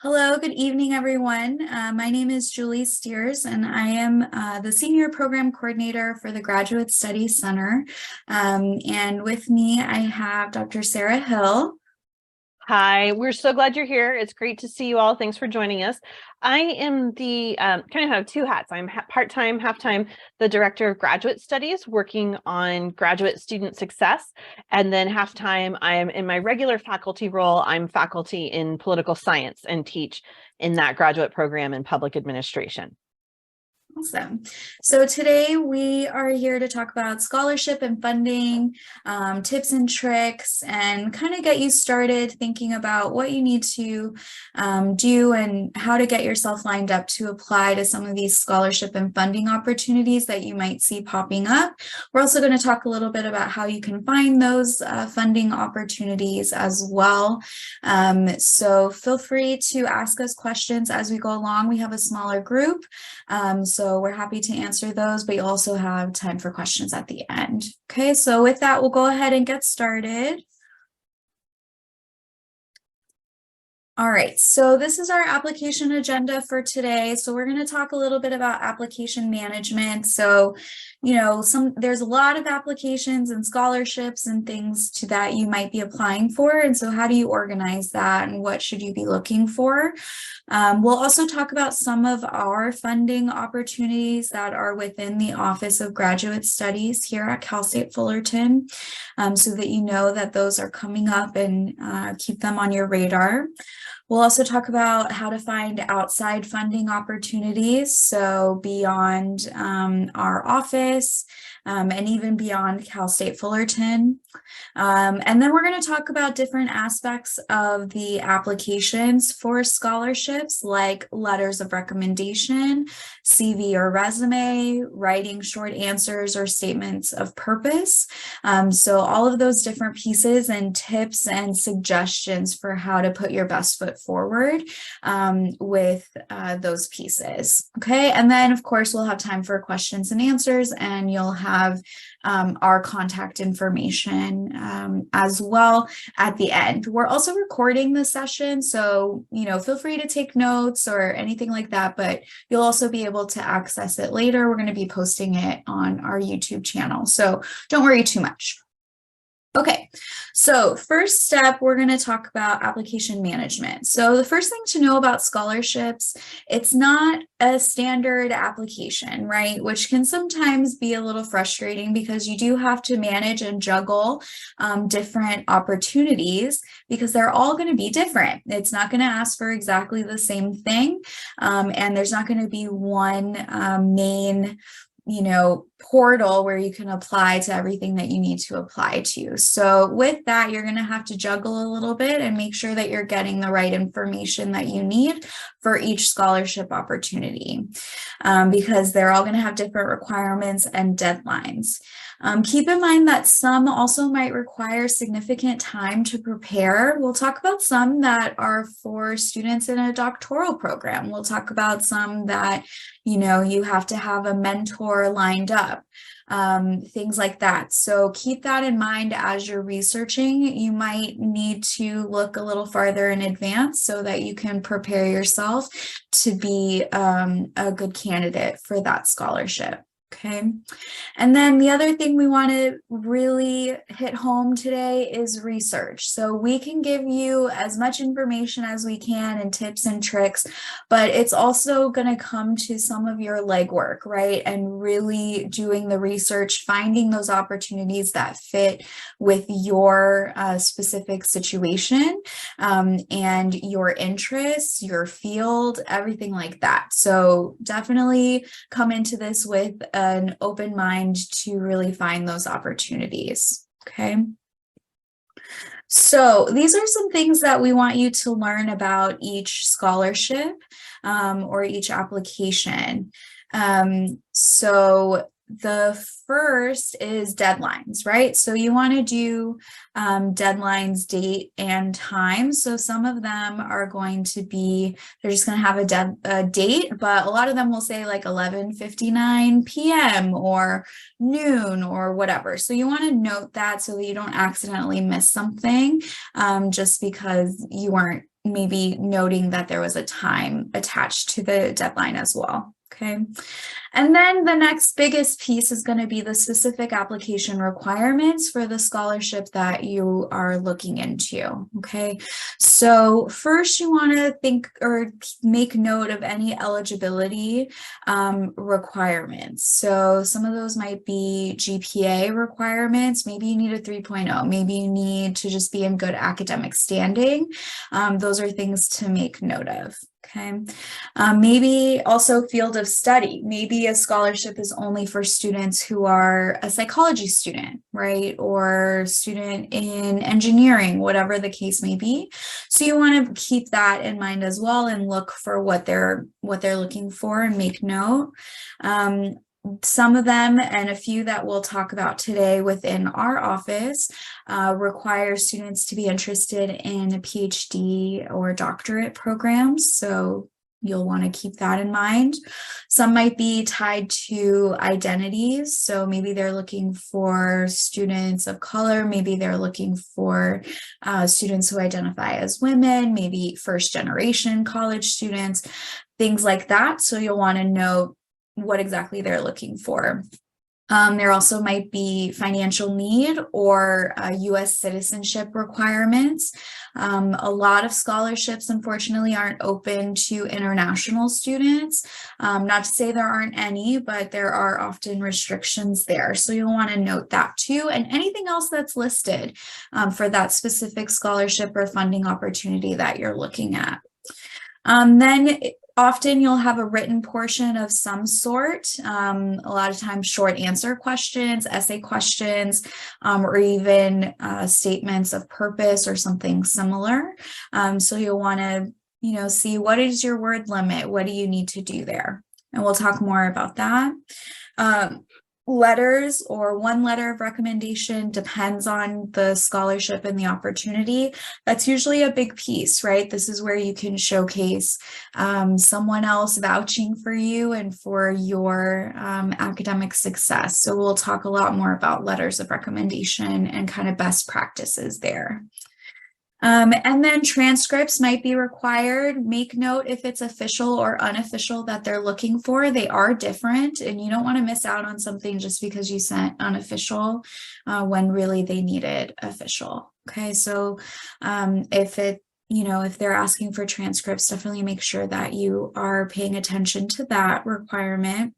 Hello, good evening, everyone. My name is Julie Steers, and I am the Senior Program Coordinator for the Graduate Studies Center. And with me, I have Dr. Sarah Hill. Hi, we're so glad you're here. It's great to see you all. Thanks for joining us. I am the kind of have two hats. I'm part-time, half-time, the Director of Graduate Studies, working on graduate student success. And then half-time, I am in my regular faculty role. I'm faculty in political science and teach in that graduate program in public administration. Awesome. So today we are here to talk about scholarship and funding, tips and tricks, and kind of get you started thinking about what you need to do and how to get yourself lined up to apply to some of these scholarship and funding opportunities that you might see popping up. We're also going to talk a little bit about how you can find those funding opportunities as well. So feel free to ask us questions as we go along. We have a smaller group. So we're happy to answer those, but you also have time for questions at the end. Okay, so with that, we'll go ahead and get started. All right, so this is our application agenda for today. So we're going to talk a little bit about application management. So, there's a lot of applications and scholarships and things that you might be applying for. And so how do you organize that and what should you be looking for? We'll also talk about some of our funding opportunities that are within the Office of Graduate Studies here at Cal State Fullerton, so that you know that those are coming up and keep them on your radar. We'll also talk about how to find outside funding opportunities, so beyond our office and even beyond Cal State Fullerton. And then we're going to talk about different aspects of the applications for scholarships, like letters of recommendation, CV or resume, writing short answers or statements of purpose. So all of those different pieces and tips and suggestions for how to put your best foot forward with those pieces. Okay, and then of course we'll have time for questions and answers, and you'll have our contact information as well at the end. We're also recording the session, so feel free to take notes or anything like that, but you'll also be able to access it later. We're going to be posting it on our YouTube channel, so don't worry too much. Okay, so first step, we're going to talk about application management. So the first thing to know about scholarships, it's not a standard application, right? Which can sometimes be a little frustrating because you do have to manage and juggle different opportunities because they're all going to be different. It's not going to ask for exactly the same thing, and there's not going to be one main portal where you can apply to everything that you need to apply to. So with that, you're going to have to juggle a little bit and make sure that you're getting the right information that you need for each scholarship opportunity, because they're all going to have different requirements and deadlines. Keep in mind that some also might require significant time to prepare. We'll talk about some that are for students in a doctoral program. We'll talk about some that, you have to have a mentor lined up, things like that. So keep that in mind as you're researching. You might need to look a little farther in advance so that you can prepare yourself to be a good candidate for that scholarship. Okay, and then the other thing we want to really hit home today is research. So we can give you as much information as we can and tips and tricks, but it's also going to come to some of your legwork, right? And really doing the research, finding those opportunities that fit with your specific situation and your interests, your field, everything like that. So definitely come into this with an open mind to really find those opportunities. Okay. So these are some things that we want you to learn about each scholarship or each application. So the first is deadlines, right? So you want to do deadlines, date and time. So some of them are going to be, they're just going to have a date, but a lot of them will say like 11:59 p.m. or noon or whatever. So you want to note that so that you don't accidentally miss something just because you weren't maybe noting that there was a time attached to the deadline as well. Okay. And then the next biggest piece is going to be the specific application requirements for the scholarship that you are looking into. Okay. So first you want to think or make note of any eligibility requirements. So some of those might be GPA requirements. Maybe you need a 3.0. Maybe you need to just be in good academic standing. Those are things to make note of. Okay. Maybe also field of study. Maybe a scholarship is only for students who are a psychology student, right? Or student in engineering, whatever the case may be. So you want to keep that in mind as well and look for what they're looking for and make note. Some of them and a few that we'll talk about today within our office require students to be interested in a PhD or doctorate programs. So you'll want to keep that in mind. Some might be tied to identities. So maybe they're looking for students of color. Maybe they're looking for students who identify as women, maybe first generation college students, things like that. So you'll want to know what exactly they're looking for. There also might be financial need or U.S. citizenship requirements. A lot of scholarships, unfortunately, aren't open to international students. Not to say there aren't any, but there are often restrictions there. So you'll want to note that too, and anything else that's listed for that specific scholarship or funding opportunity that you're looking at. Then often you'll have a written portion of some sort, a lot of times short answer questions, essay questions, or even statements of purpose or something similar. So you'll want to, see what is your word limit? What do you need to do there? And we'll talk more about that. Letters or one letter of recommendation depends on the scholarship and the opportunity. That's usually a big piece, right? This is where you can showcase someone else vouching for you and for your academic success. So we'll talk a lot more about letters of recommendation and kind of best practices there. And then transcripts might be required. Make note if it's official or unofficial that they're looking for. They are different, and you don't want to miss out on something just because you sent unofficial when really they needed official. Okay, so if they're asking for transcripts, definitely make sure that you are paying attention to that requirement.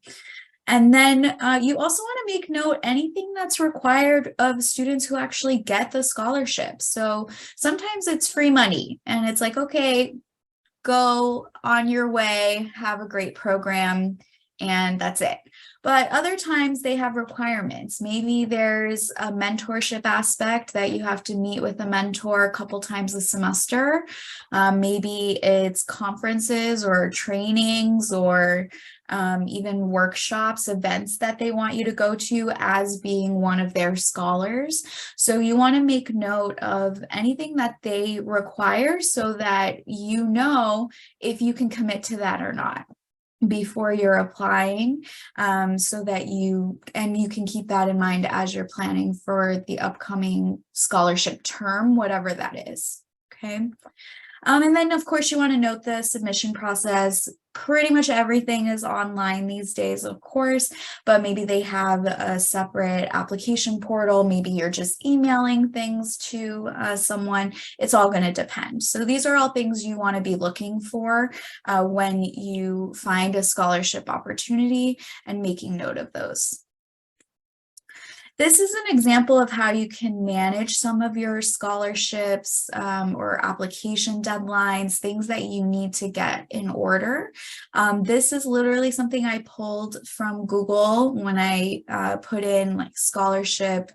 And then you also want to make note anything that's required of students who actually get the scholarship. So sometimes it's free money and it's like, okay, go on your way, have a great program, and that's it. But other times they have requirements. Maybe there's a mentorship aspect that you have to meet with a mentor a couple times a semester. Maybe it's conferences or trainings or even workshops, events that they want you to go to as being one of their scholars. So you want to make note of anything that they require so that you know if you can commit to that or not before you're applying, so that you can keep that in mind as you're planning for the upcoming scholarship term, whatever that is. Okay. And then, of course, you want to note the submission process. Pretty much everything is online these days, of course, but maybe they have a separate application portal. Maybe you're just emailing things to someone. It's all going to depend. So these are all things you want to be looking for when you find a scholarship opportunity and making note of those. This is an example of how you can manage some of your scholarships or application deadlines, things that you need to get in order. This is literally something I pulled from Google when I put in like scholarship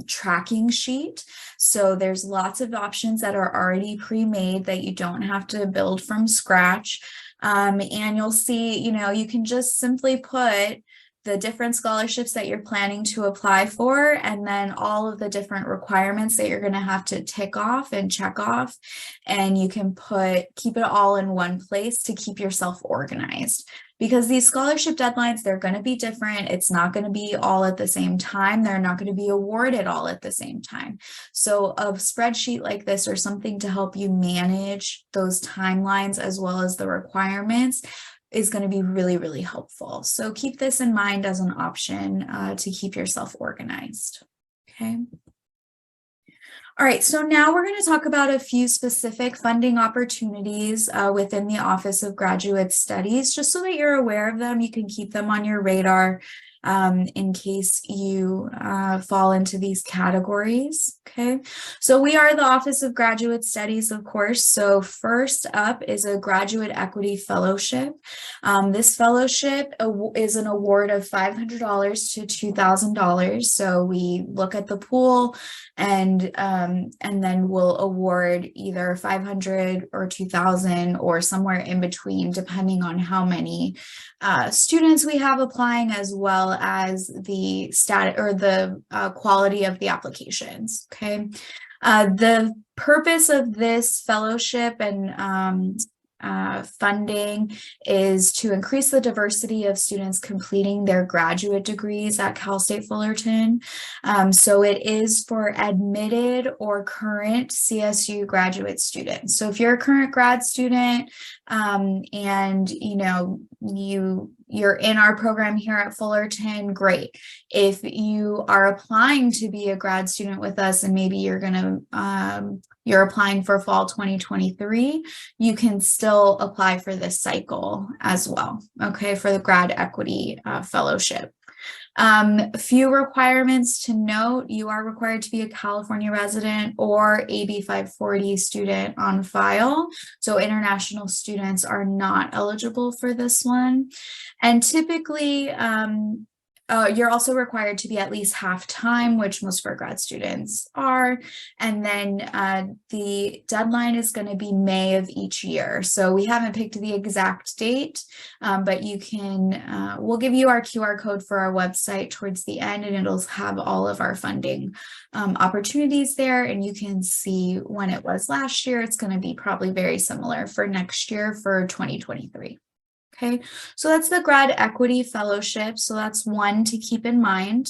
tracking sheet. So there's lots of options that are already pre-made that you don't have to build from scratch. And you'll see, you can just simply put the different scholarships that you're planning to apply for, and then all of the different requirements that you're going to have to tick off and check off. And you can keep it all in one place to keep yourself organized. Because these scholarship deadlines, they're going to be different. It's not going to be all at the same time. They're not going to be awarded all at the same time. So a spreadsheet like this, or something to help you manage those timelines as well as the requirements, is going to be really, really helpful. So keep this in mind as an option to keep yourself organized. Okay. All right, so now we're going to talk about a few specific funding opportunities within the Office of Graduate Studies, just so that you're aware of them. You can keep them on your radar in case you fall into these categories. Okay, so we are the Office of Graduate Studies, of course. So first up is a Graduate Equity Fellowship. This fellowship is an award of $500 to $2,000. So we look at the pool, and then we'll award either 500 or 2,000 or somewhere in between, depending on how many students we have applying, as well as the status or the quality of the applications. Okay, the purpose of this fellowship and funding is to increase the diversity of students completing their graduate degrees at Cal State Fullerton. So it is for admitted or current CSU graduate students. So if you're a current grad student and you're in our program here at Fullerton, great. If you are applying to be a grad student with us, and maybe you're applying for fall 2023, you can still apply for this cycle as well, okay, for the Grad Equity Fellowship. A few requirements to note: you are required to be a California resident or AB 540 student on file. So international students are not eligible for this one. And typically, you're also required to be at least half-time, which most of our grad students are. And then the deadline is going to be May of each year. So we haven't picked the exact date, but you can, we'll give you our QR code for our website towards the end, and it'll have all of our funding opportunities there. And you can see when it was last year. It's going to be probably very similar for next year for 2023. Okay, so that's the Grad Equity Fellowship. So that's one to keep in mind.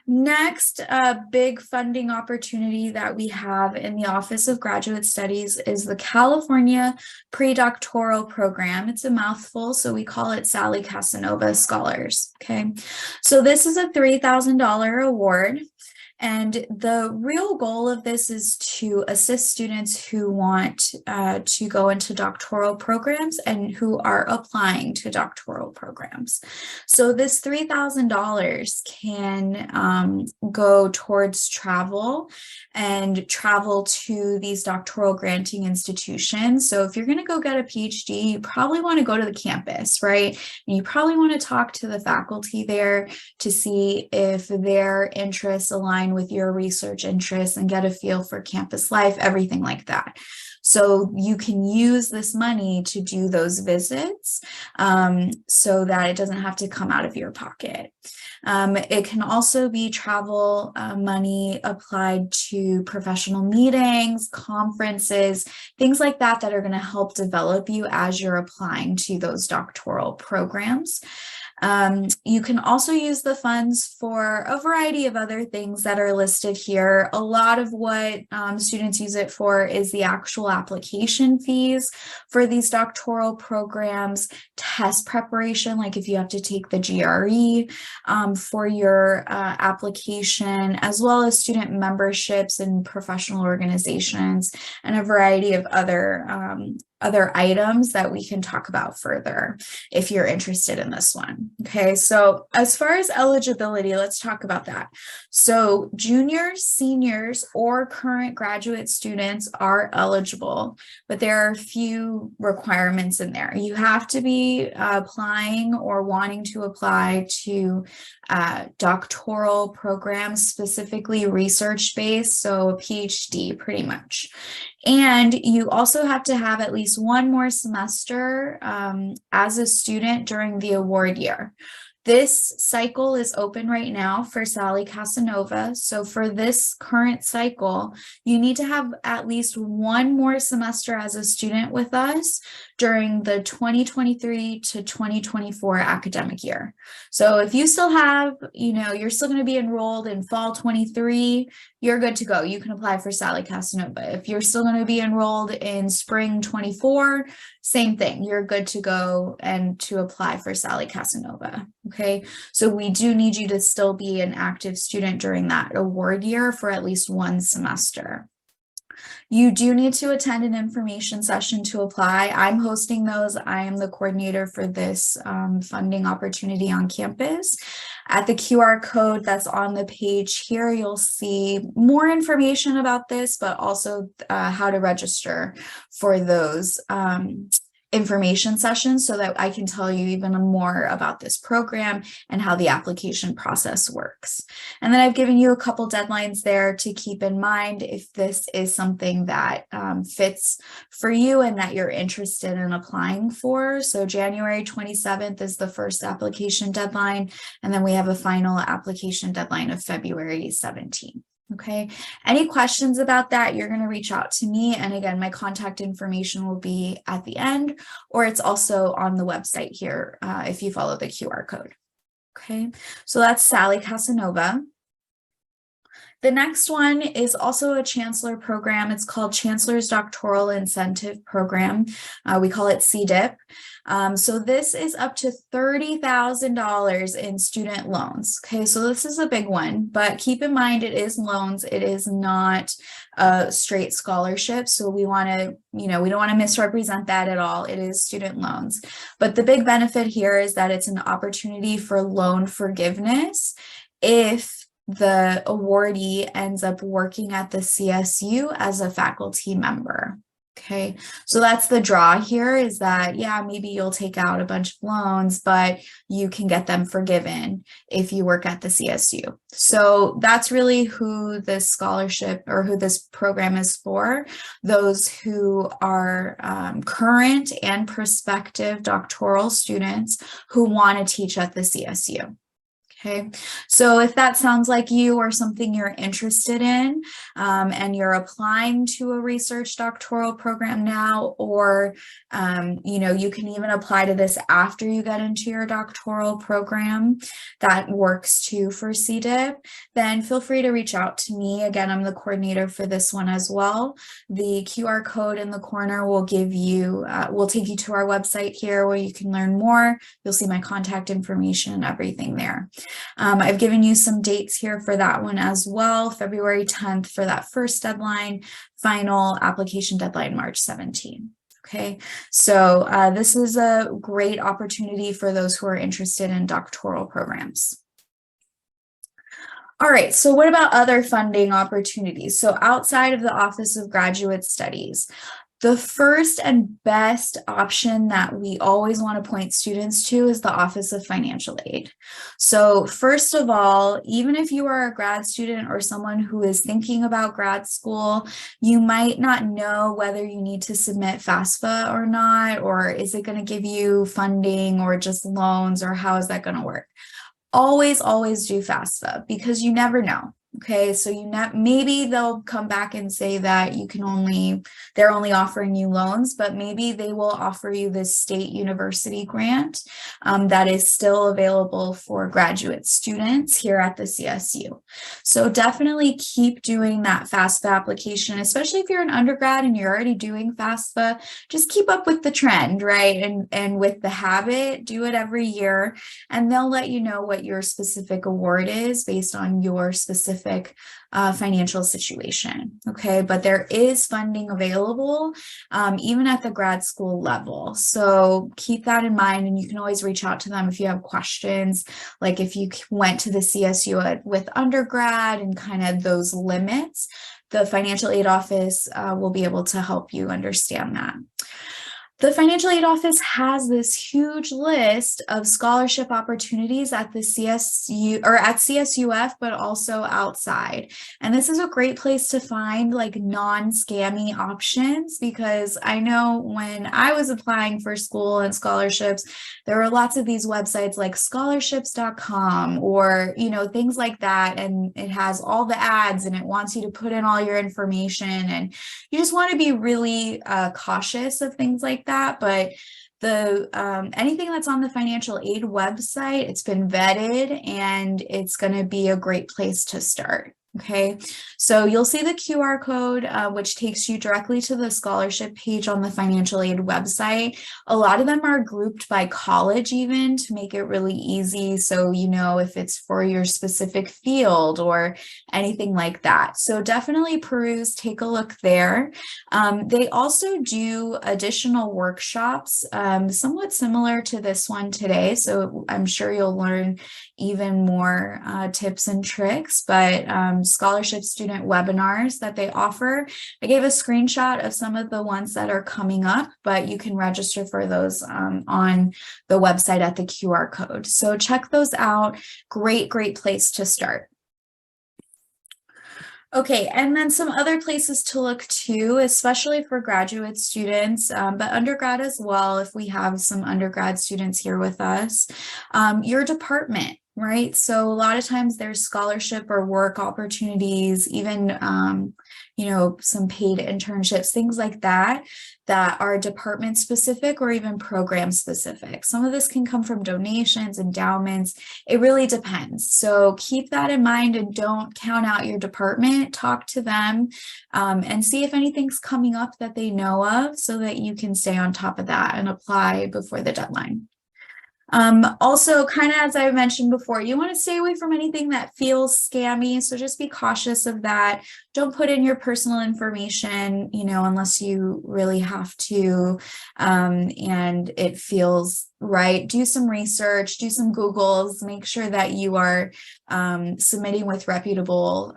Next, a big funding opportunity that we have in the Office of Graduate Studies is the California Predoctoral Program. It's a mouthful, so we call it Sally Casanova Scholars. Okay, so this is a $3,000 award. And the real goal of this is to assist students who want to go into doctoral programs and who are applying to doctoral programs. So this $3,000 can go towards travel to these doctoral granting institutions. So if you're going to go get a PhD, you probably want to go to the campus, right? And you probably want to talk to the faculty there to see if their interests align with your research interests and get a feel for campus life, everything like that. So you can use this money to do those visits so that it doesn't have to come out of your pocket. It can also be travel money applied to professional meetings, conferences, things like that that are going to help develop you as you're applying to those doctoral programs. You can also use the funds for a variety of other things that are listed here. A lot of what students use it for is the actual application fees for these doctoral programs, test preparation, like if you have to take the GRE for your application, as well as student memberships in professional organizations, and a variety of other items that we can talk about further if you're interested in this one. Okay, so as far as eligibility, let's talk about that. So juniors, seniors, or current graduate students are eligible, but there are a few requirements in there. You have to be applying or wanting to apply to doctoral programs, specifically research-based, so a PhD pretty much. And you also have to have at least one more semester as a student during the award year. This cycle is open right now for Sally Casanova. So for this current cycle, you need to have at least one more semester as a student with us during the 2023 to 2024 academic year. So if you still have, you're still going to be enrolled in fall 23, you're good to go. You can apply for Sally Casanova. If you're still going to be enrolled in spring 24, same thing. You're good to go and to apply for Sally Casanova. Okay, so we do need you to still be an active student during that award year for at least one semester. You do need to attend an information session to apply. I'm hosting those. I am the coordinator for this funding opportunity on campus. At the QR code that's on the page here, you'll see more information about this, but also how to register for those information sessions so that I can tell you even more about this program and how the application process works. And then I've given you a couple deadlines there to keep in mind if this is something that fits for you and that you're interested in applying for. So January 27th is the first application deadline, and then we have a final application deadline of February 17th. Okay, any questions about that, you're going to reach out to me. And again, my contact information will be at the end, or it's also on the website here if you follow the QR code. Okay, so that's Sally Casanova. The next one is also a Chancellor program. It's called Chancellor's Doctoral Incentive Program. We call it CDIP. So this is up to $30,000 in student loans. Okay, so this is a big one, but keep in mind it is loans. It is not a straight scholarship. So we want to, we don't want to misrepresent that at all. It is student loans. But the big benefit here is that it's an opportunity for loan forgiveness if the awardee ends up working at the CSU as a faculty member. Okay, so that's the draw here, is that, yeah, maybe you'll take out a bunch of loans, but you can get them forgiven if you work at the CSU. So that's really who this scholarship or who this program is for, those who are current and prospective doctoral students who want to teach at the CSU. Okay, so if that sounds like you or something you're interested in, and you're applying to a research doctoral program now, or, you can even apply to this after you get into your doctoral program, that works too for CDIP, then feel free to reach out to me. Again, I'm the coordinator for this one as well. The QR code in the corner will give you, will take you to our website here where you can learn more. You'll see my contact information and everything there. I've given you some dates here for that one as well. February 10th for that first deadline, final application deadline, March 17th. Okay, so this is a great opportunity for those who are interested in doctoral programs. All right, so what about other funding opportunities? So outside of the Office of Graduate Studies, the first and best option that we always want to point students to is the Office of Financial Aid. So first of all, even if you are a grad student or someone who is thinking about grad school, you might not know whether you need to submit FAFSA or not, or is it going to give you funding or just loans, or how is that going to work? Always do FAFSA, because you never know. Okay, so maybe they'll come back and say that they're only offering you loans, but maybe they will offer you this state university grant that is still available for graduate students here at the CSU. So definitely keep doing that FAFSA application, especially if you're an undergrad and you're already doing FAFSA. Just keep up with the trend, right? And with the habit, do it every year, and they'll let you know what your specific award is based on your specific financial situation. Okay, but there is funding available even at the grad school level. So keep that in mind, and you can always reach out to them if you have questions, like if you went to the CSU with undergrad and kind of those limits. The financial aid office will be able to help you understand that. The financial aid office has this huge list of scholarship opportunities at the CSU or at CSUF, but also outside. And this is a great place to find like non-scammy options, because I know when I was applying for school and scholarships, there were lots of these websites like scholarships.com or, things like that. And it has all the ads and it wants you to put in all your information, and you just want to be really cautious of things like that. But the anything that's on the financial aid website, it's been vetted and it's going to be a great place to start. Okay, so you'll see the QR code, which takes you directly to the scholarship page on the financial aid website. A lot of them are grouped by college even to make it really easy. So, if it's for your specific field or anything like that. So definitely peruse, take a look there. They also do additional workshops, somewhat similar to this one today. So I'm sure you'll learn even more tips and tricks, but scholarship student webinars that they offer. I gave a screenshot of some of the ones that are coming up, but you can register for those on the website at the QR code. So check those out. Great place to start. Okay, and then some other places to look too, especially for graduate students, but undergrad as well, if we have some undergrad students here with us. Your department, right? So a lot of times there's scholarship or work opportunities, even, some paid internships, things like that, that are department specific or even program specific. Some of this can come from donations, endowments. It really depends. So keep that in mind and don't count out your department. Talk to them and see if anything's coming up that they know of so that you can stay on top of that and apply before the deadline. Also, kind of as I mentioned before, you want to stay away from anything that feels scammy. So just be cautious of that. Don't put in your personal information, unless you really have to, and it feels right. Do some research, do some Googles, make sure that you are submitting with reputable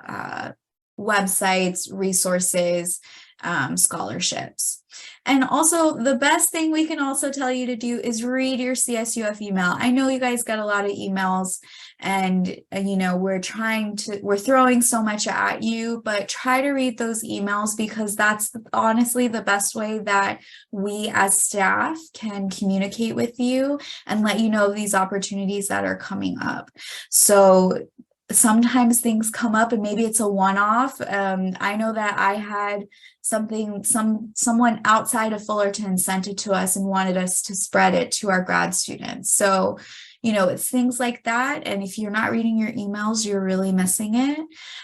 websites, resources, scholarships. And also, the best thing we can also tell you to do is read your CSUF email. I know you guys get a lot of emails and, we're throwing so much at you, but try to read those emails, because that's honestly the best way that we as staff can communicate with you and let you know of these opportunities that are coming up. So sometimes things come up and maybe it's a one-off. I know that I had someone outside of Fullerton sent it to us and wanted us to spread it to our grad students. So, it's things like that. And if you're not reading your emails, you're really missing it.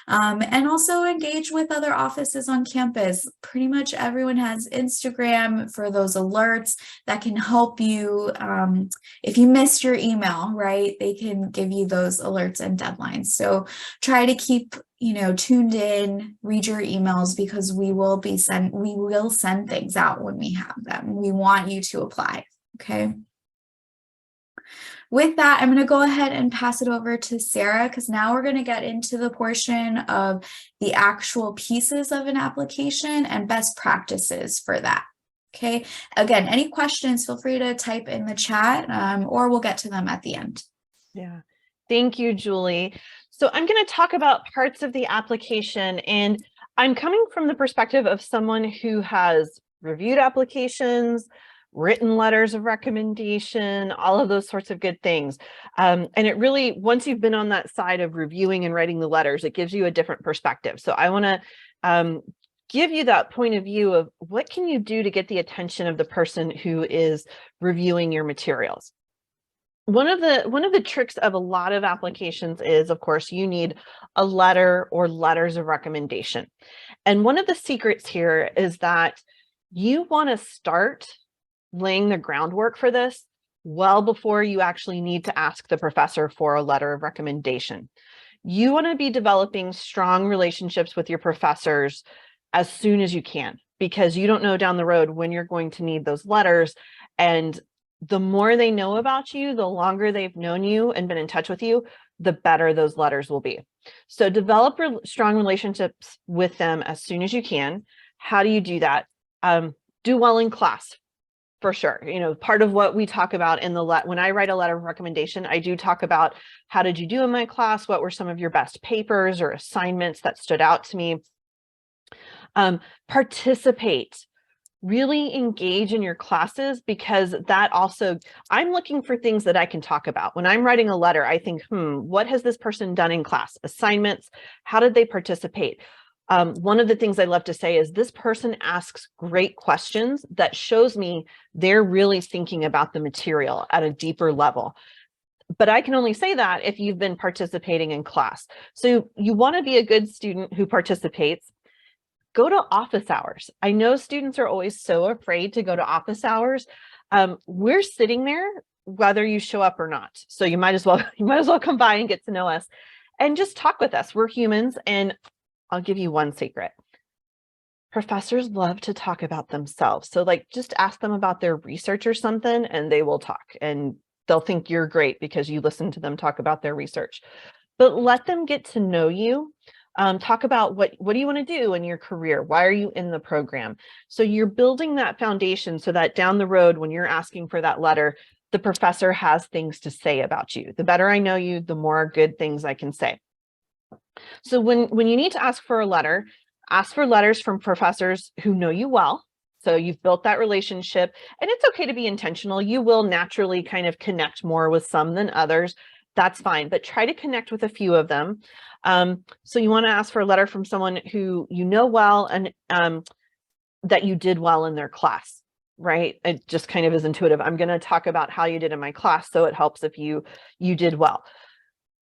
And also engage with other offices on campus. Pretty much everyone has Instagram for those alerts that can help you. If you missed your email, right, they can give you those alerts and deadlines. So try to keep tuned in, read your emails, because we will send things out when we have them. We want you to apply. Okay. With that, I'm going to go ahead and pass it over to Sarah, because now we're going to get into the portion of the actual pieces of an application and best practices for that. Okay. Again, any questions, feel free to type in the chat, or we'll get to them at the end. Yeah. Thank you, Julie. So I'm going to talk about parts of the application, and I'm coming from the perspective of someone who has reviewed applications, written letters of recommendation, all of those sorts of good things. And it really, once you've been on that side of reviewing and writing the letters, it gives you a different perspective. So I want to give you that point of view of what can you do to get the attention of the person who is reviewing your materials. One of the tricks of a lot of applications is, of course, you need a letter or letters of recommendation. And one of the secrets here is that you want to start laying the groundwork for this well before you actually need to ask the professor for a letter of recommendation. You want to be developing strong relationships with your professors as soon as you can, because you don't know down the road when you're going to need those letters. And the more they know about you, the longer they've known you and been in touch with you, the better those letters will be. So develop strong relationships with them as soon as you can. How do you do that? Do well in class. For sure. Part of what we talk about in when I write a letter of recommendation, I do talk about how did you do in my class? What were some of your best papers or assignments that stood out to me? Participate, really engage in your classes, because that also, I'm looking for things that I can talk about. When I'm writing a letter, I think, what has this person done in class? Assignments, how did they participate? One of the things I love to say is this person asks great questions that shows me they're really thinking about the material at a deeper level. But I can only say that if you've been participating in class. So you want to be a good student who participates. Go to office hours. I know students are always so afraid to go to office hours. We're sitting there whether you show up or not. So you might as well come by and get to know us and just talk with us. We're humans. And I'll give you one secret. Professors love to talk about themselves. So just ask them about their research or something and they will talk, and they'll think you're great because you listen to them talk about their research. But let them get to know you. Talk about what do you want to do in your career? Why are you in the program? So you're building that foundation so that down the road, when you're asking for that letter, the professor has things to say about you. The better I know you, the more good things I can say. So when you need to ask for a letter, ask for letters from professors who know you well. So you've built that relationship, and it's okay to be intentional. You will naturally kind of connect more with some than others. That's fine, but try to connect with a few of them. So you want to ask for a letter from someone who you know well and that you did well in their class, right? It just kind of is intuitive. I'm going to talk about how you did in my class, so it helps if you did well.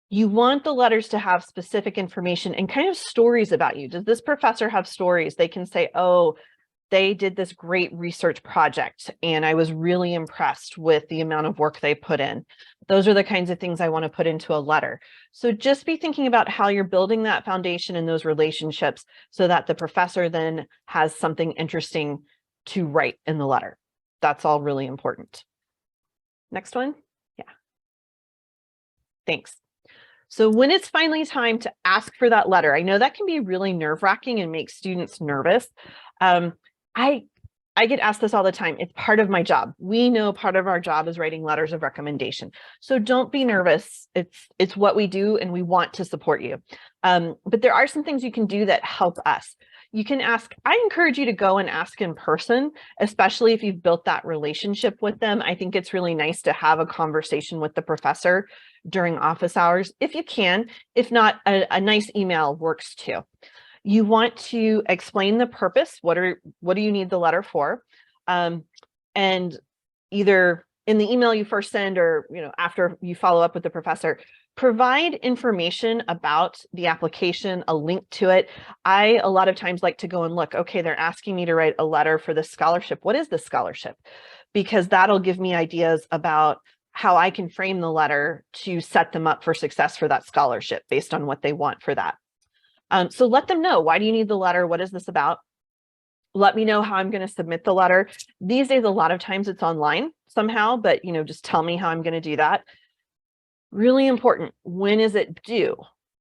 You want the letters to have specific information and kind of stories about you. Does this professor have stories? They can say, oh, they did this great research project and I was really impressed with the amount of work they put in. Those are the kinds of things I want to put into a letter. So just be thinking about how you're building that foundation and those relationships so that the professor then has something interesting to write in the letter. That's all really important. Next one. Yeah. Thanks. So when it's finally time to ask for that letter, I know that can be really nerve-wracking and make students nervous. I get asked this all the time. It's part of my job. We know part of our job is writing letters of recommendation. So don't be nervous. It's what we do and we want to support you. But there are some things you can do that help us. You can ask, I encourage you to go and ask in person, especially if you've built that relationship with them. I think it's really nice to have a conversation with the professor during office hours, if you can. If not, a nice email works too. You want to explain the purpose. What do you need the letter for? And either in the email you first send or after you follow up with the professor, provide information about the application, a link to it. I a lot of times like to go and look, okay, they're asking me to write a letter for this scholarship. What is this scholarship? Because that'll give me ideas about how I can frame the letter to set them up for success for that scholarship based on what they want for that. So let them know, why do you need the letter? What is this about? Let me know how I'm going to submit the letter. These days, a lot of times it's online somehow, but just tell me how I'm going to do that. Really important. When is it due?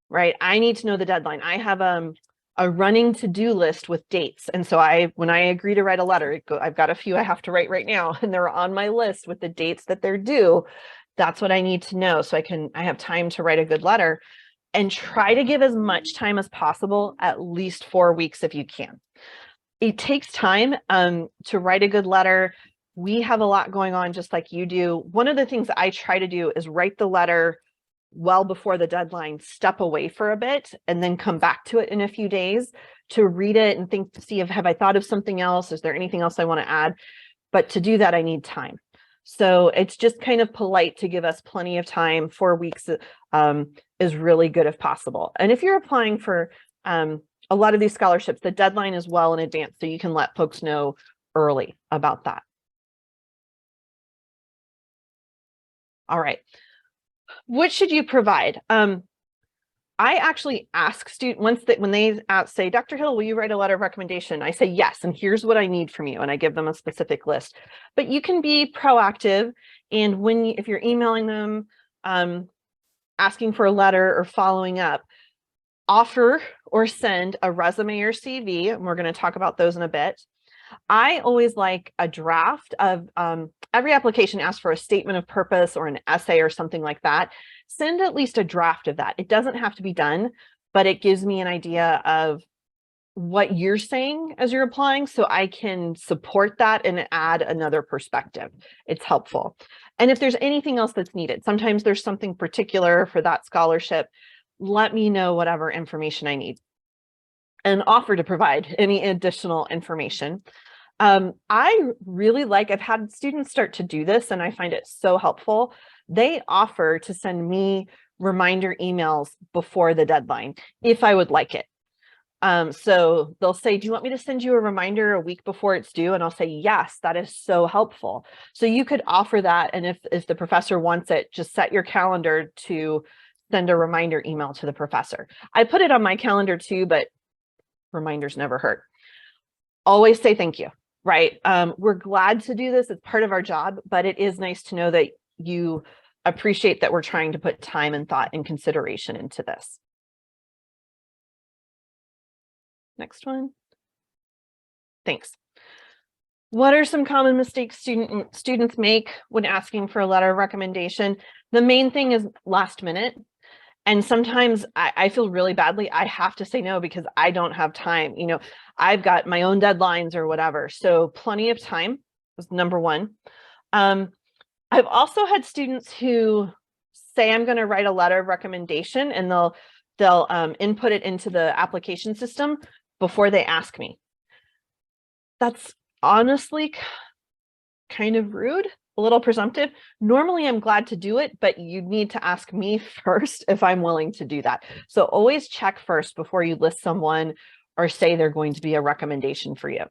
Right? I need to know the deadline. I have a running to-do list with dates. And so when I agree to write a letter, I've got a few I have to write right now, and they're on my list with the dates that they're due. That's what I need to know so I have time to write a good letter. And try to give as much time as possible, at least 4 weeks if you can. It takes time to write a good letter. We have a lot going on just like you do. One of the things I try to do is write the letter well before the deadline, step away for a bit, and then come back to it in a few days to read it and see if have I thought of something else? Is there anything else I want to add? But to do that, I need time. So it's just kind of polite to give us plenty of time. 4 weeks is really good if possible. And if you're applying for a lot of these scholarships, the deadline is well in advance, so you can let folks know early about that. All right. What should you provide? I actually ask students when they say, Dr. Hill, will you write a letter of recommendation? I say, yes, and here's what I need from you. And I give them a specific list. But you can be proactive. And if you're emailing them, asking for a letter or following up, offer or send a resume or CV. And we're going to talk about those in a bit. I always like a draft of every application asks for a statement of purpose or an essay or something like that. Send at least a draft of that. It doesn't have to be done, but it gives me an idea of what you're saying as you're applying, so I can support that and add another perspective. It's helpful. And if there's anything else that's needed, sometimes there's something particular for that scholarship, let me know whatever information I need and offer to provide any additional information. I really like, I've had students start to do this and I find it so helpful. They offer to send me reminder emails before the deadline if I would like it. So they'll say, do you want me to send you a reminder a week before it's due? And I'll say, yes, that is so helpful. So you could offer that. And if the professor wants it, just set your calendar to send a reminder email to the professor. I put it on my calendar too, but reminders never hurt. Always say thank you, right? We're glad to do this. It's part of our job, but it is nice to know that you appreciate that we're trying to put time and thought and consideration into this. Next one. Thanks. What are some common mistakes students make when asking for a letter of recommendation? The main thing is last minute. And sometimes I feel really badly. I have to say no because I don't have time. You know, I've got my own deadlines or whatever. So plenty of time was number one. I've also had students who say, I'm going to write a letter of recommendation, and they'll input it into the application system before they ask me. That's honestly kind of rude, a little presumptive. Normally I'm glad to do it, but you need to ask me first if I'm willing to do that. So always check first before you list someone or say they're going to be a recommendation for you.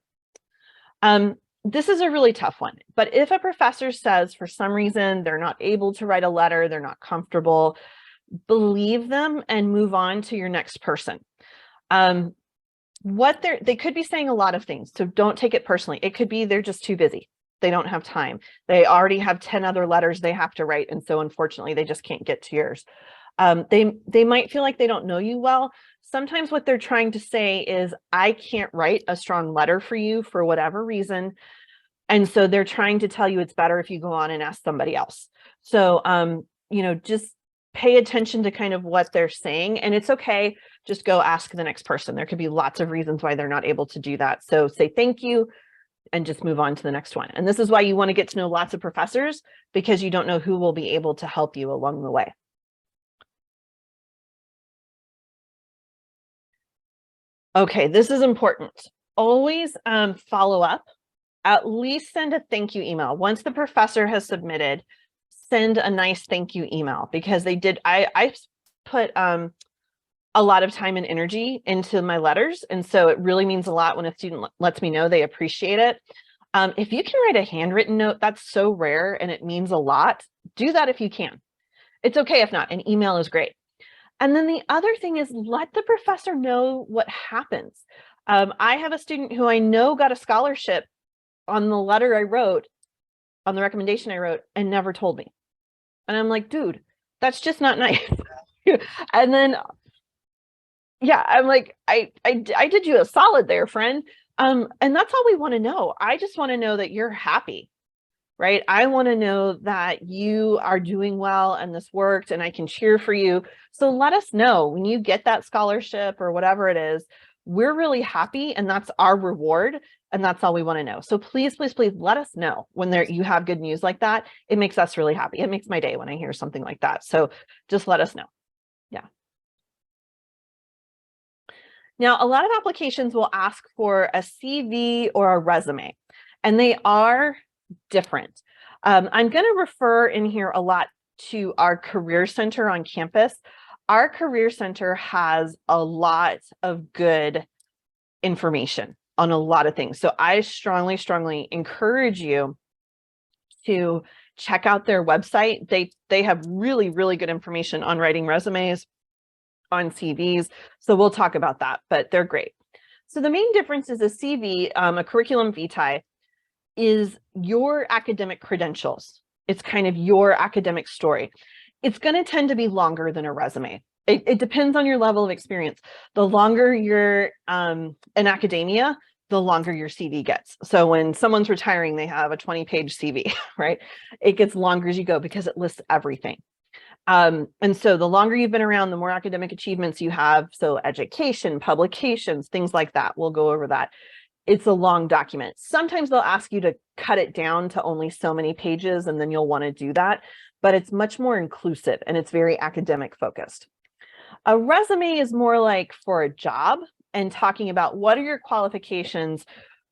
This is a really tough one, but if a professor says for some reason they're not able to write a letter, they're not comfortable, believe them and move on to your next person. They could be saying a lot of things, so don't take it personally. It could be they're just too busy. They don't have time. They already have 10 other letters they have to write, and so unfortunately they just can't get to yours. They might feel like they don't know you well. Sometimes what they're trying to say is, I can't write a strong letter for you for whatever reason, and so they're trying to tell you it's better if you go on and ask somebody else. So you know, just pay attention to kind of what they're saying, and it's okay. Just go ask the next person. There could be lots of reasons why they're not able to do that. So say thank you and just move on to the next one. And this is why you want to get to know lots of professors, because you don't know who will be able to help you along the way. Okay, this is important. Always follow up. At least send a thank you email. Once the professor has submitted, send a nice thank you email, because they did. I put a lot of time and energy into my letters. And so it really means a lot when a student lets me know they appreciate it. If you can write a handwritten note, that's so rare and it means a lot. Do that if you can. It's okay if not, an email is great. And then the other thing is, let the professor know what happens. I have a student who I know got a scholarship on the letter I wrote, on the recommendation I wrote, and never told me. And I'm like, dude, that's just not nice. And then yeah, I'm like, I did you a solid there, friend. And that's all we want to know. I just want to know that you're happy, right? I want to know that you are doing well and this worked and I can cheer for you. So let us know when you get that scholarship or whatever it is. We're really happy and that's our reward. And that's all we want to know. So please, please, please let us know when you have good news like that. It makes us really happy. It makes my day when I hear something like that. So just let us know. Yeah. Now, a lot of applications will ask for a CV or a resume, and they are different. I'm going to refer in here a lot to our Career Center on campus. Our Career Center has a lot of good information on a lot of things. So I strongly, strongly encourage you to check out their website. They have really, really good information on writing resumes, on CVs. So we'll talk about that, but they're great. So the main difference is a CV, a curriculum vitae, is your academic credentials. It's kind of your academic story. It's going to tend to be longer than a resume. It depends on your level of experience. The longer you're in academia, the longer your CV gets. So when someone's retiring, they have a 20-page CV, right? It gets longer as you go because it lists everything. And so the longer you've been around, the more academic achievements you have. So education, publications, things like that. We'll go over that. It's a long document. Sometimes they'll ask you to cut it down to only so many pages, and then you'll want to do that. But it's much more inclusive and it's very academic focused. A resume is more like for a job and talking about what are your qualifications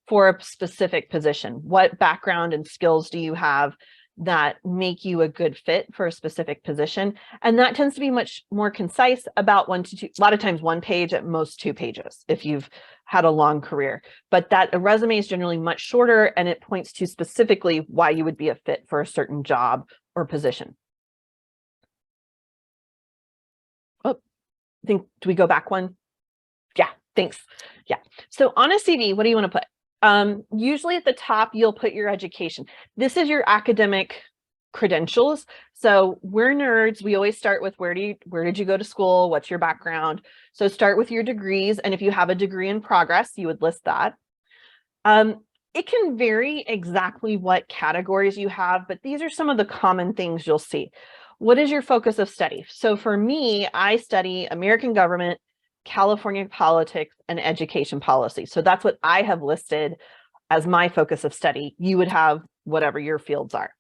for a specific position? What background and skills do you have that make you a good fit for a specific position? And that tends to be much more concise, about 1 to 2, a lot of times 1 page, at most 2 pages if you've had a long career. But that a resume is generally much shorter, and it points to specifically why you would be a fit for a certain job or position. Oh, I think, do we go back one? Yeah, thanks. Yeah. So on a CV, what do you want to put? Usually at the top, you'll put your education. This is your academic credentials. So we're nerds. We always start with where did you go to school? What's your background? So start with your degrees. And if you have a degree in progress, you would list that. It can vary exactly what categories you have, but these are some of the common things you'll see. What is your focus of study? So for me, I study American government, California politics, and education policy. So that's what I have listed as my focus of study. You would have whatever your fields are.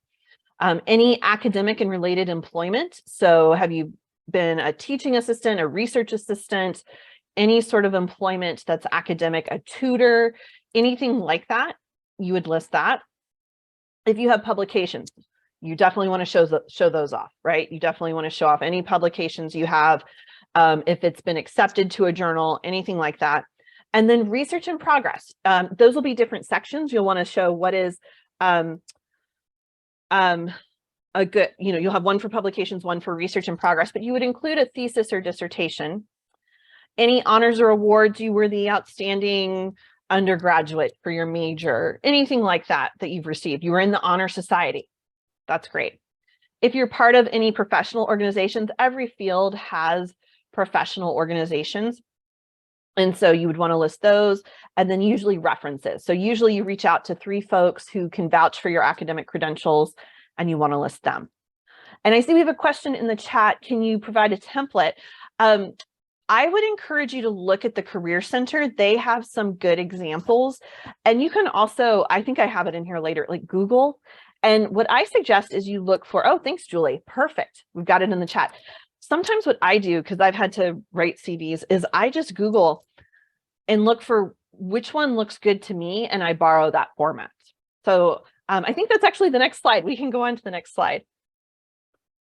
Any academic and related employment. So have you been a teaching assistant, a research assistant, any sort of employment that's academic, a tutor, anything like that, you would list that. If you have publications, you definitely want to show those off, right? You definitely want to show off any publications you have. If it's been accepted to a journal, anything like that. And then research in progress. Those will be different sections. You'll want to show what is a good, you'll have one for publications, one for research in progress, but you would include a thesis or dissertation. Any honors or awards, you were the outstanding undergraduate for your major, anything like that you've received. You were in the honor society. That's great. If you're part of any professional organizations, every field has professional organizations. And so you would want to list those, and then usually references. So usually you reach out to 3 folks who can vouch for your academic credentials, and you want to list them. And I see we have a question in the chat. Can you provide a template? I would encourage you to look at the Career Center. They have some good examples. And you can also, I think I have it in here later, like Google. And what I suggest is you look for, oh, thanks, Julie. Perfect. We've got it in the chat. Sometimes what I do, because I've had to write CVs, is I just Google and look for which one looks good to me, and I borrow that format. So I think that's actually the next slide. We can go on to the next slide.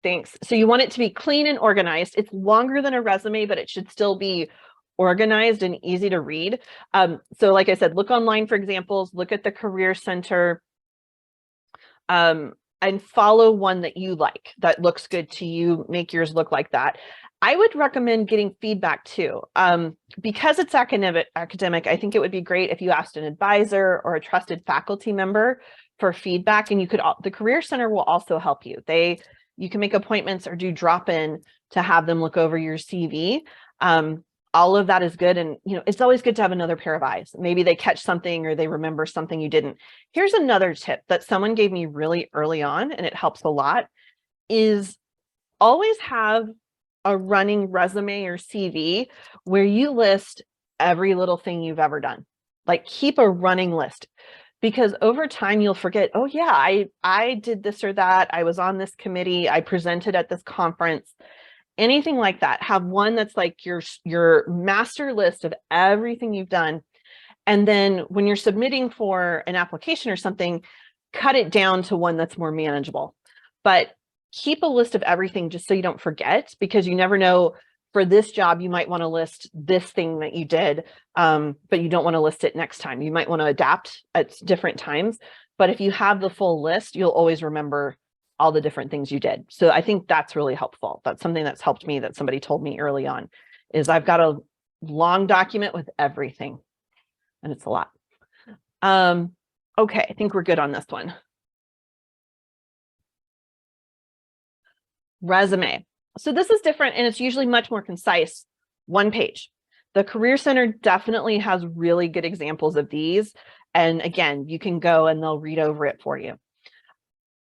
Thanks. So you want it to be clean and organized. It's longer than a resume, but it should still be organized and easy to read. So like I said, look online for examples, look at the Career Center, and follow one that you like, that looks good to you, make yours look like that. I would recommend getting feedback too. Because it's academic, I think it would be great if you asked an advisor or a trusted faculty member for feedback, and you could, the Career Center will also help you. You can make appointments or do drop-in to have them look over your CV. All of that is good. And, it's always good to have another pair of eyes. Maybe they catch something or they remember something you didn't. Here's another tip that someone gave me really early on, and it helps a lot, is always have a running resume or CV where you list every little thing you've ever done. Like, keep a running list, because over time you'll forget, oh yeah, I did this or that. I was on this committee. I presented at this conference. Anything like that. Have one that's like your master list of everything you've done. And then when you're submitting for an application or something, cut it down to one that's more manageable. But keep a list of everything just so you don't forget, because you never know, for this job, you might want to list this thing that you did, but you don't want to list it next time. You might want to adapt at different times. But if you have the full list, you'll always remember all the different things you did. So I think that's really helpful. That's something that's helped me, that somebody told me early on, is I've got a long document with everything, and it's a lot. Okay, I think we're good on this one. Resume. So this is different, and it's usually much more concise, 1 page. The Career Center definitely has really good examples of these. And again, you can go and they'll read over it for you.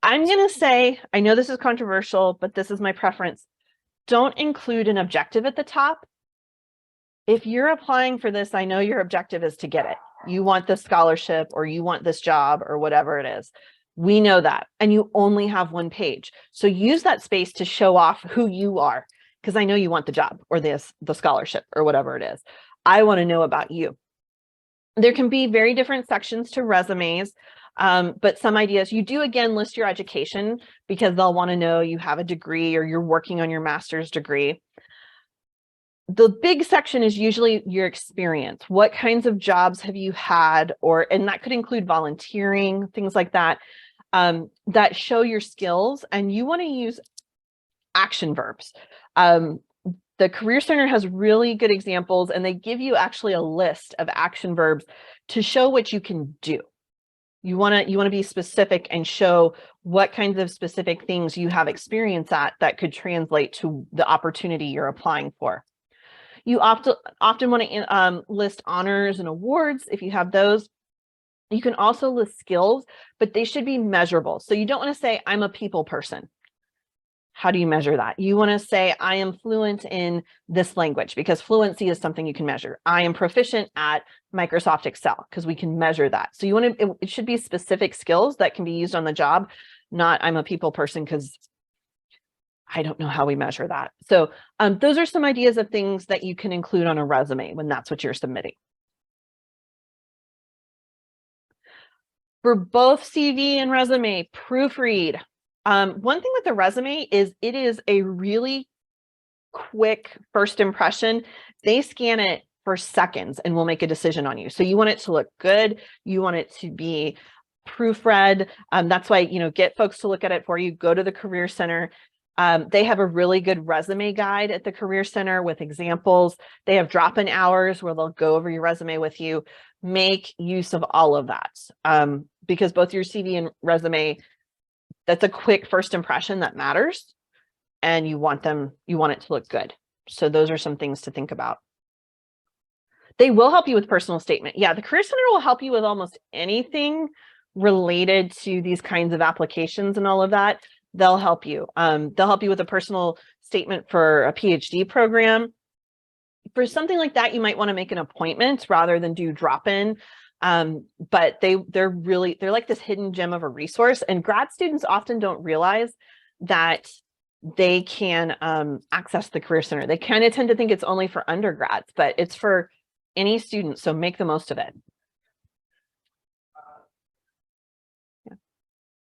I'm going to say, I know this is controversial, but this is my preference. Don't include an objective at the top. If you're applying for this, I know your objective is to get it. You want this scholarship or you want this job or whatever it is. We know that. And you only have one page. So use that space to show off who you are, because I know you want the job or the scholarship or whatever it is. I want to know about you. There can be very different sections to resumes, but some ideas, you do again list your education because they'll want to know you have a degree or you're working on your master's degree. The big section is usually your experience. What kinds of jobs have you had? And that could include volunteering, things like that, that show your skills, and you want to use action verbs. The Career Center has really good examples, and they give you actually a list of action verbs to show what you can do. You want to be specific and show what kinds of specific things you have experience at that could translate to the opportunity you're applying for. You often want to list honors and awards if you have those. You can also list skills, but they should be measurable. So you don't want to say, I'm a people person. How do you measure that? You want to say, I am fluent in this language, because fluency is something you can measure. I am proficient at Microsoft Excel, because we can measure that. So you want to, it should be specific skills that can be used on the job, not I'm a people person, because I don't know how we measure that. So those are some ideas of things that you can include on a resume when that's what you're submitting. For both CV and resume, proofread. One thing with the resume is it is a really quick first impression. They scan it for seconds and will make a decision on you. So you want it to look good. You want it to be proofread. That's why, get folks to look at it for you. Go to the Career Center. They have a really good resume guide at the Career Center with examples. They have drop-in hours where they'll go over your resume with you. Make use of all of that, because both your CV and resume, that's a quick first impression that matters, and you want it to look good. So those are some things to think about. They will help you with personal statement. Yeah, the Career Center will help you with almost anything related to these kinds of applications and all of that. They'll help you. They'll help you with a personal statement for a PhD program. For something like that, you might want to make an appointment rather than do drop-in. But they're like this hidden gem of a resource, and grad students often don't realize that they can access the Career Center. They kind of tend to think it's only for undergrads, but it's for any student, so make the most of it.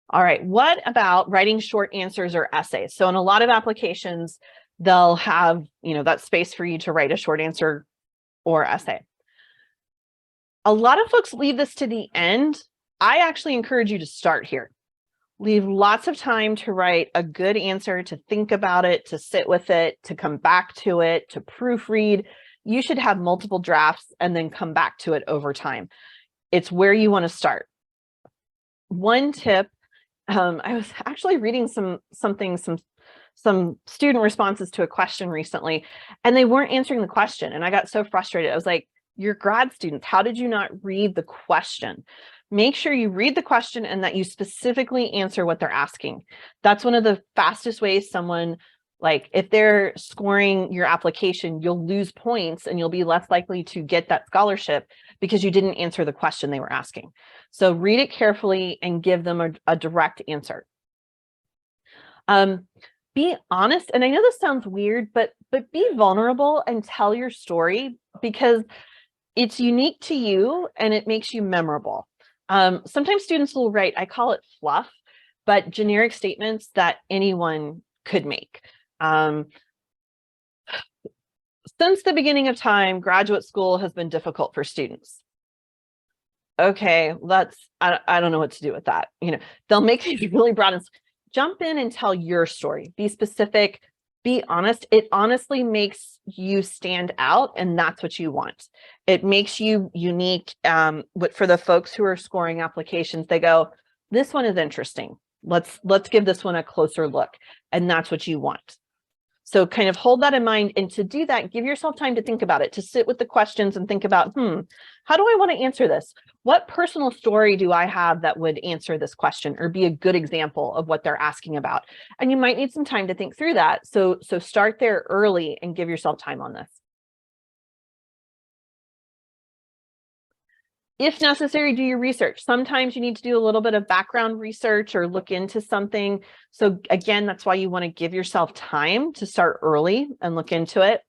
All right, what about writing short answers or essays? So in a lot of applications, they'll have, that space for you to write a short answer or essay. A lot of folks leave this to the end. I actually encourage you to start here. Leave lots of time to write a good answer, to think about it, to sit with it, to come back to it, to proofread. You should have multiple drafts and then come back to it over time. It's where you want to start. One tip, I was actually reading some student responses to a question recently, and they weren't answering the question. And I got so frustrated. I was like, you're grad students. How did you not read the question? Make sure you read the question and that you specifically answer what they're asking. That's one of the fastest ways someone, like if they're scoring your application, you'll lose points and you'll be less likely to get that scholarship because you didn't answer the question they were asking. So read it carefully and give them a direct answer. Be honest, and I know this sounds weird, but be vulnerable and tell your story, because it's unique to you and it makes you memorable. Sometimes students will write, I call it fluff, but generic statements that anyone could make. Since the beginning of time, graduate school has been difficult for students. Okay, I don't know what to do with that. They'll make these really broad and jump in and tell your story. Be specific, be honest. It honestly makes you stand out, and that's what you want. It makes you unique. For the folks who are scoring applications, they go, this one is interesting. Let's give this one a closer look. And that's what you want. So kind of hold that in mind. And to do that, give yourself time to think about it, to sit with the questions and think about, how do I want to answer this? What personal story do I have that would answer this question or be a good example of what they're asking about? And you might need some time to think through that. So start there early and give yourself time on this. If necessary, do your research. Sometimes you need to do a little bit of background research or look into something. So again, that's why you want to give yourself time to start early and look into it.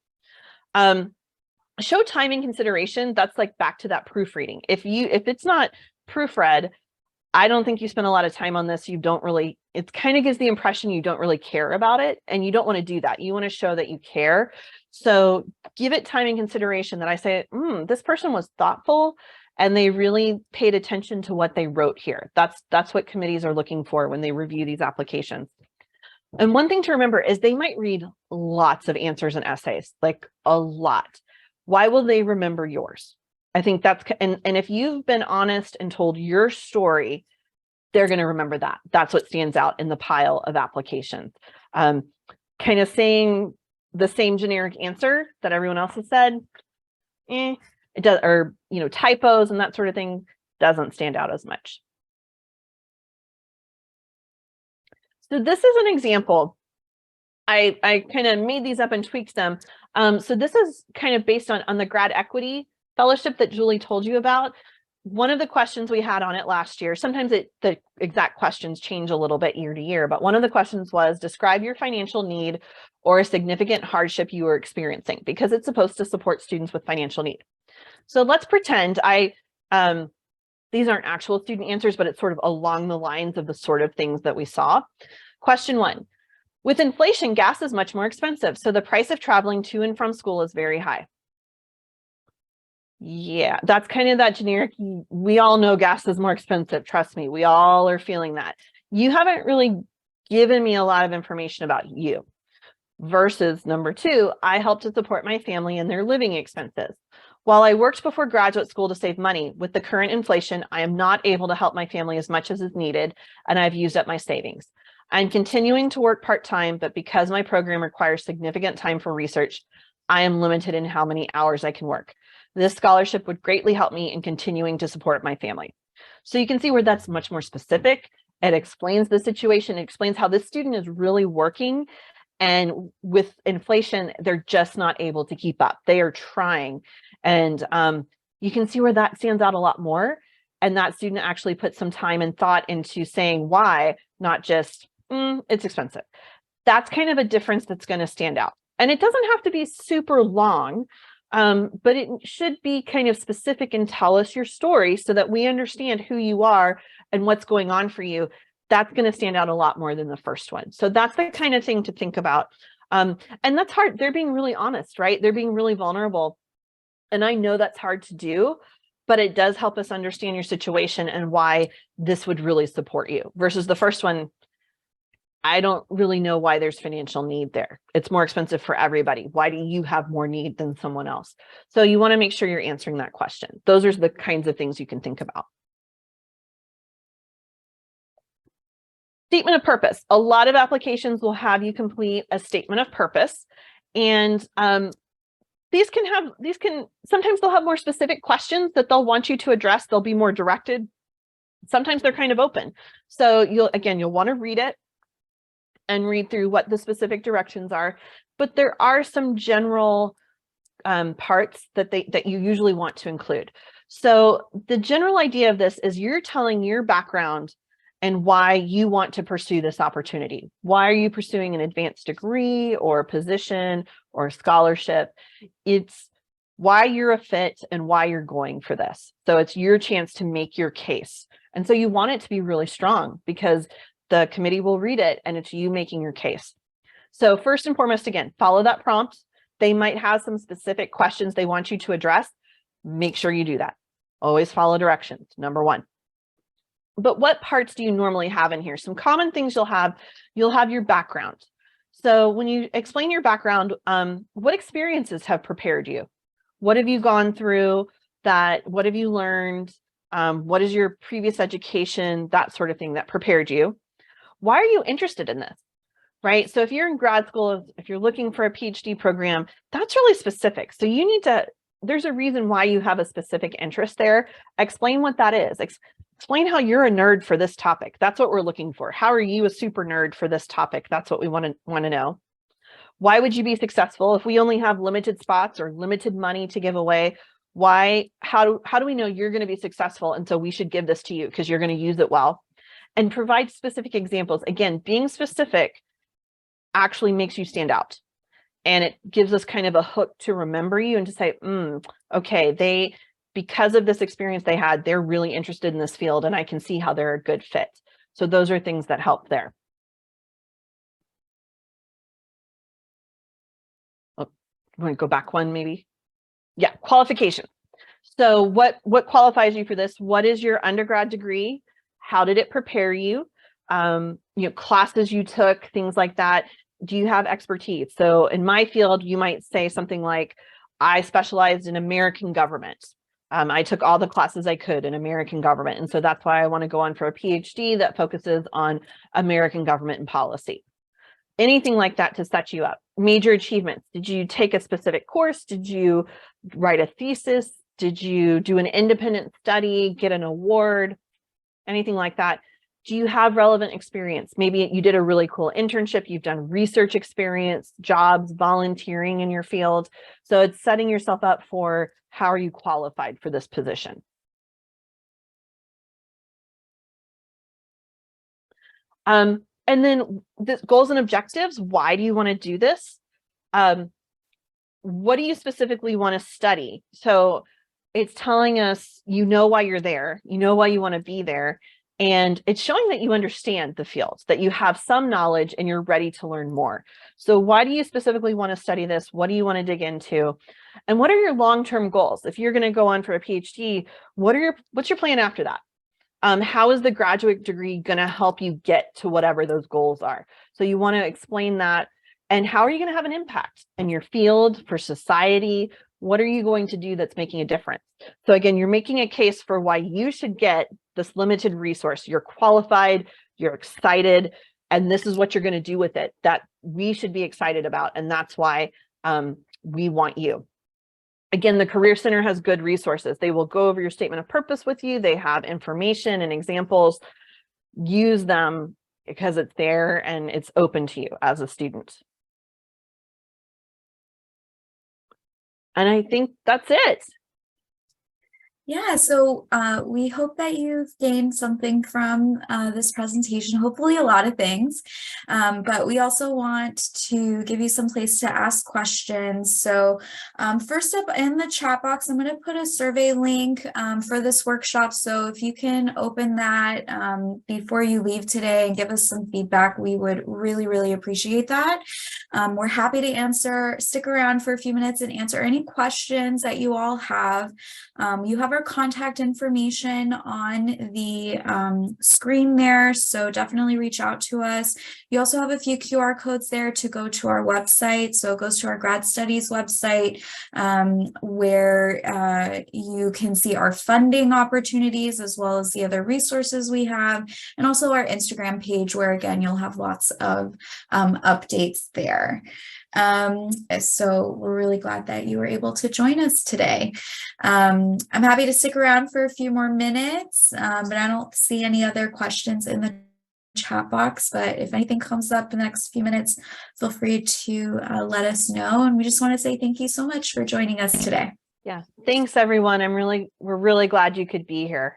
Show time and consideration. That's like back to that proofreading. If it's not proofread, I don't think you spend a lot of time on this. You don't really, it kind of gives the impression you don't really care about it, and you don't want to do that. You want to show that you care. So give it time and consideration, that I say, this person was thoughtful and they really paid attention to what they wrote here. That's what committees are looking for when they review these applications. And one thing to remember is they might read lots of answers and essays, like a lot. Why will they remember yours? I think that's, and if you've been honest and told your story, they're going to remember that. That's what stands out in the pile of applications. Kind of saying the same generic answer that everyone else has said, it does, or, typos and that sort of thing doesn't stand out as much. So this is an example. I kind of made these up and tweaked them. So this is kind of based on the grad equity fellowship that Julie told you about. One of the questions we had on it last year, sometimes the exact questions change a little bit year to year, but one of the questions was, describe your financial need or a significant hardship you are experiencing, because it's supposed to support students with financial need. So let's pretend these aren't actual student answers, but it's sort of along the lines of the sort of things that we saw. Question 1, with inflation, gas is much more expensive, so the price of traveling to and from school is very high. Yeah, that's kind of that generic, we all know gas is more expensive. Trust me, we all are feeling that. You haven't really given me a lot of information about you. Versus number 2, I help to support my family in their living expenses. While I worked before graduate school to save money, with the current inflation, I am not able to help my family as much as is needed, and I've used up my savings. I'm continuing to work part-time, but because my program requires significant time for research, I am limited in how many hours I can work. This scholarship would greatly help me in continuing to support my family. So you can see where that's much more specific. It explains the situation. It explains how this student is really working, and with inflation, they're just not able to keep up. They are trying. And you can see where that stands out a lot more. And that student actually put some time and thought into saying why, not just, it's expensive. That's kind of a difference that's going to stand out. And it doesn't have to be super long, but it should be kind of specific and tell us your story so that we understand who you are and what's going on for you. That's going to stand out a lot more than the first one. So that's the kind of thing to think about. And that's hard. They're being really honest, right? They're being really vulnerable. And I know that's hard to do, but it does help us understand your situation and why this would really support you. Versus the first one, I don't really know why there's financial need there. It's more expensive for everybody. Why do you have more need than someone else? So you want to make sure you're answering that question. Those are the kinds of things you can think about. Statement of purpose. A lot of applications will have you complete a statement of purpose, and these can sometimes they'll have more specific questions that they'll want you to address. They'll be more directed. Sometimes they're kind of open. So you'll want to read it and read through what the specific directions are, but there are some general parts that you usually want to include. So the general idea of this is you're telling your background and why you want to pursue this opportunity. Why are you pursuing an advanced degree or a position or a scholarship? It's why you're a fit and why you're going for this. So it's your chance to make your case. And so you want it to be really strong because the committee will read it and it's you making your case. So first and foremost, again, follow that prompt. They might have some specific questions they want you to address. Make sure you do that. Always follow directions, number 1. But what parts do you normally have in here? Some common things you'll have your background. So when you explain your background, what experiences have prepared you? What have you gone through? What have you learned? What is your previous education? That sort of thing that prepared you. Why are you interested in this? right? So if you're in grad school, if you're looking for a PhD program, that's really specific. So you need to, there's a reason why you have a specific interest there. Explain what that is. Explain how you're a nerd for this topic. That's what we're looking for. How are you a super nerd for this topic? That's what we want to know. Why would you be successful if we only have limited spots or limited money to give away? How do we know you're going to be successful? And so we should give this to you because you're going to use it well. And provide specific examples. Again, being specific actually makes you stand out. And it gives us kind of a hook to remember you and to say, okay, because of this experience they had, they're really interested in this field and I can see how they're a good fit. So those are things that help there. Oh, you want to go back one maybe? Yeah, qualification. So what qualifies you for this? What is your undergrad degree? How did it prepare you? Classes you took, things like that. Do you have expertise? So in my field, you might say something like, I specialized in American government. I took all the classes I could in American government. And so that's why I want to go on for a PhD that focuses on American government and policy. Anything like that to set you up. Major achievements. Did you take a specific course? Did you write a thesis? Did you do an independent study, get an award? Anything like that. Do you have relevant experience? Maybe you did a really cool internship, you've done research experience, jobs, volunteering in your field. So it's setting yourself up for how are you qualified for this position. And then the goals and objectives, why do you want to do this? What do you specifically want to study? So it's telling us, why you're there, why you want to be there. And it's showing that you understand the field, that you have some knowledge and you're ready to learn more. So why do you specifically want to study this? What do you want to dig into? And what are your long-term goals? If you're going to go on for a PhD, what's your plan after that? How is the graduate degree going to help you get to whatever those goals are? So you want to explain that. And how are you going to have an impact in your field, for society? What are you going to do that's making a difference? So again, you're making a case for why you should get this limited resource. You're qualified, you're excited, and this is what you're going to do with it that we should be excited about. And that's why we want you. Again, the Career Center has good resources. They will go over your statement of purpose with you. They have information and examples. Use them because it's there and it's open to you as a student. And I think that's it. Yeah, so we hope that you've gained something from this presentation, hopefully a lot of things, but we also want to give you some place to ask questions. So first up in the chat box, I'm going to put a survey link for this workshop. So if you can open that before you leave today and give us some feedback, we would really, really appreciate that. We're happy to stick around for a few minutes and answer any questions that you all have. You have our contact information on the screen there, so definitely reach out to us. You also have a few QR codes there to go to our website. So it goes to our grad studies website where you can see our funding opportunities as well as the other resources we have, and also our Instagram page where again you'll have lots of updates there. So we're really glad that you were able to join us today. I'm happy to stick around for a few more minutes, but I don't see any other questions in the chat box. But if anything comes up in the next few minutes, feel free to let us know. And we just want to say thank you so much for joining us today. Yeah, thanks everyone. We're really glad you could be here.